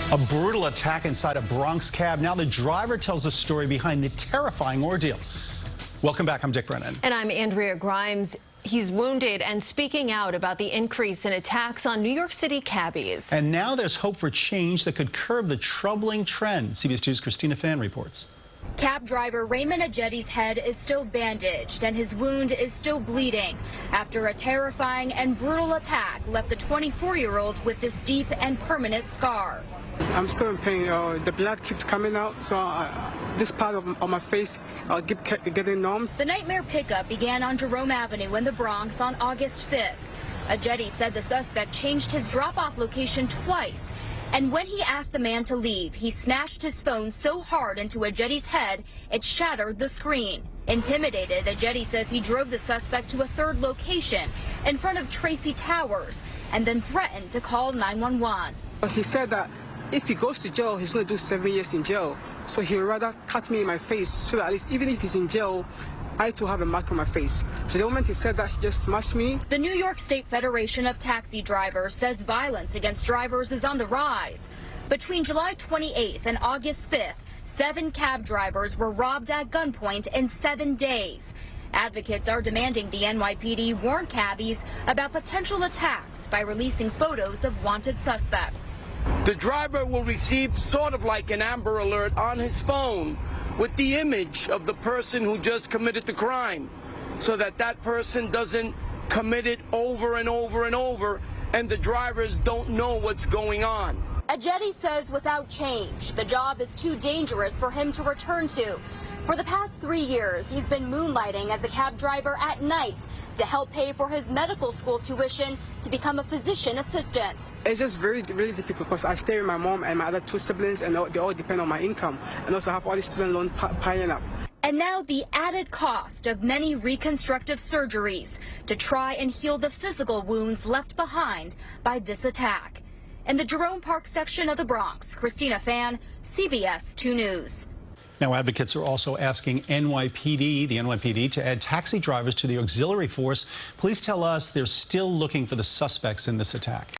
A brutal attack inside a Bronx cab. Now the driver tells the story behind the terrifying ordeal. Welcome back. I'm Dick Brennan. And I'm Andrea Grimes. He's wounded and speaking out about the increase in attacks on New York City cabbies. And now there's hope for change that could curb the troubling trend. CBS 2's Christina reports. Cab driver Raymond Ajeti's head is still bandaged and his wound is still bleeding after a terrifying and brutal attack left the 24-year-old with this deep and permanent scar. I'm still in pain. The blood keeps coming out, so this part of my face keep getting numb. The nightmare pickup began on Jerome Avenue in the Bronx on August 5th. Ajeti said the suspect changed his drop-off location twice, and when he asked the man to leave, he smashed his phone so hard into Ajeti's head it shattered the screen. Intimidated, Ajeti says he drove the suspect to a third location in front of Tracy Towers and then threatened to call 911. He said that if he goes to jail, he's going to do 7 years in jail. So he'd rather cut me in my face so that at least even if he's in jail, I too have a mark on my face. So the moment he said that, he just smashed me. The New York State Federation of Taxi Drivers says violence against drivers is on the rise. Between July 28th and August 5th, 7 cab drivers were robbed at gunpoint in 7 days. Advocates are demanding the NYPD warn cabbies about potential attacks by releasing photos of wanted suspects. The driver will receive sort of like an Amber Alert on his phone with the image of the person who just committed the crime, so that that person doesn't commit it over and over and over, and the drivers don't know what's going on. Ajeti says without change, the job is too dangerous for him to return to. For the past 3 years, he's been moonlighting as a cab driver at night to help pay for his medical school tuition to become a physician assistant. It's just really difficult because I stay with my mom and my other 2 siblings, and they all depend on my income, and also have all these student loans piling up. And now the added cost of many reconstructive surgeries to try and heal the physical wounds left behind by this attack. In the Jerome Park section of the Bronx, Christina, CBS 2 News. Now advocates are also asking the NYPD to add taxi drivers to the auxiliary force. Police tell us they're still looking for the suspects in this attack.